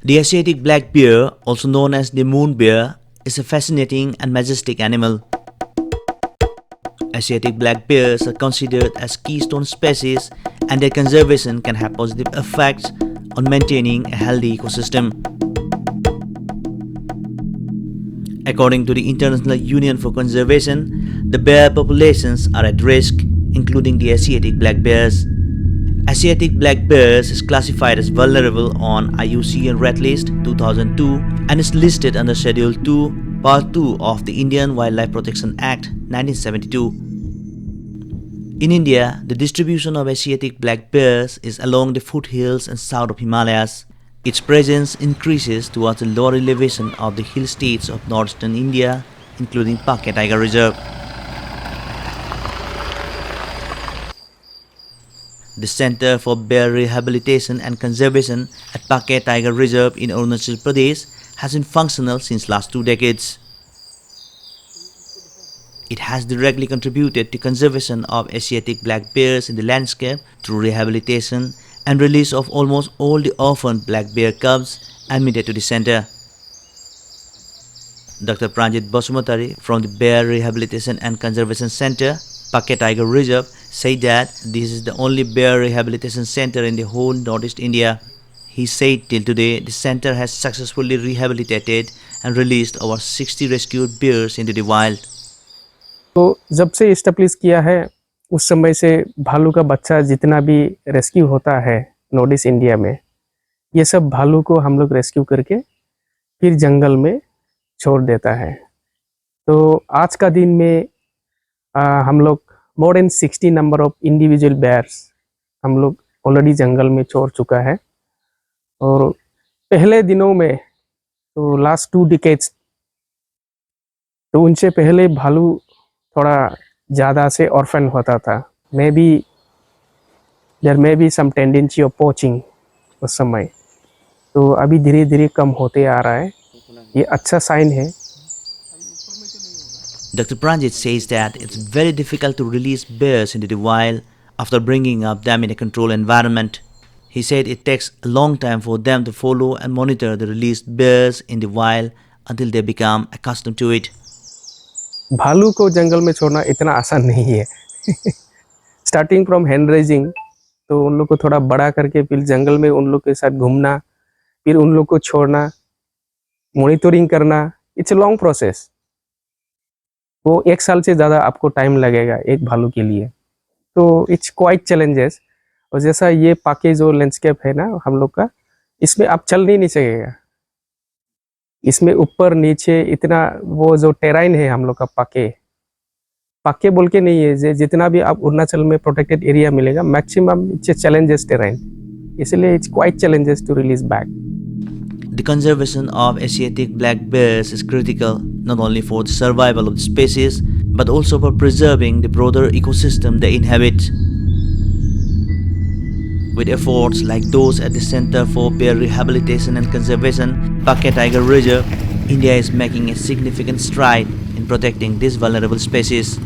The Asiatic black bear, also known as the moon bear, is a fascinating and majestic animal. Asiatic black bears are considered as keystone species, and their conservation can have positive effects on maintaining a healthy ecosystem. According to the International Union for Conservation, the bear populations are at risk, including the Asiatic black bears. Asiatic black bears is classified as vulnerable on IUCN Red List 2002 and is listed under Schedule 2, Part 2 of the Indian Wildlife Protection Act 1972. In India, the distribution of Asiatic black bears is along the foothills and south of Himalayas. Its presence increases towards the lower elevation of the hill states of northern India, including Pakke Tiger Reserve. The Center for Bear Rehabilitation and Conservation at Pakke Tiger Reserve in Arunachal Pradesh has been functional since last 2 decades. It has directly contributed to conservation of Asiatic black bears in the landscape through rehabilitation and release of almost all the orphaned black bear cubs admitted to the center. Dr. Pranjit Basumatari from the Bear Rehabilitation and Conservation Center, Pakke Tiger Reserve, said that this is the only bear rehabilitation center in the whole Northeast India. He said till today the center has successfully rehabilitated and released over 60 rescued bears into the wild. तो जब से establish किया है उस समय से भालू का बच्चा जितना भी रेस्क्यू होता है नॉर्थ ईस्ट इंडिया में, ये सब भालू को हम लोग रेस्क्यू करके फिर जंगल में छोड़ देता है। तो आज का दिन में हम लोग more than 60 number of individual buyers हम लोग ऑलरेडी जंगल में छोड़ चुका है। और पहले दिनों में तो लास्ट 2 डिकेड्स तो उनसे पहले भालू थोड़ा ज़्यादा से ऑर्फन होता था। May be there may be some tendency of poaching उस समय, तो अभी धीरे धीरे कम होते आ रहा है, ये अच्छा साइन है। Dr. Pranjit says that it's very difficult to release bears into the wild after bringing up them in a controlled environment. He said it takes a long time for them to follow and monitor the released bears in the wild until they become accustomed to it. भालू को जंगल में छोड़ना इतना आसान नहीं है। Starting from hand raising, तो उन लोग को थोड़ा बड़ा करके फिर जंगल में उन लोग के साथ घूमना, फिर उन लोग को छोड़ना, मॉनिटरिंग करना, इट्स अ लॉन्ग प्रोसेस। वो 1 साल से ज़्यादा आपको टाइम लगेगा एक भालू के लिए, तो इट्स क्वाइट चैलेंजेस। और जैसा ये पाके जो लैंडस्केप है ना हम लोग का, इसमें आप चल नहीं सकेगा। इसमें ऊपर नीचे इतना वो जो टेराइन है हम लोग का पाके बोल के नहीं है, जितना भी आप अरुणाचल में प्रोटेक्टेड एरिया मिलेगा मैक्सिमम इट्स चैलेंजेस टेराइन, इसलिए it's quite challenges to release back. The conservation of Asiatic black bears is critical not only for the survival of the species but also for preserving the broader ecosystem they inhabit. With efforts like those at the Center for Bear Rehabilitation and Conservation, Pakke Tiger Reserve, India is making a significant stride in protecting this vulnerable species.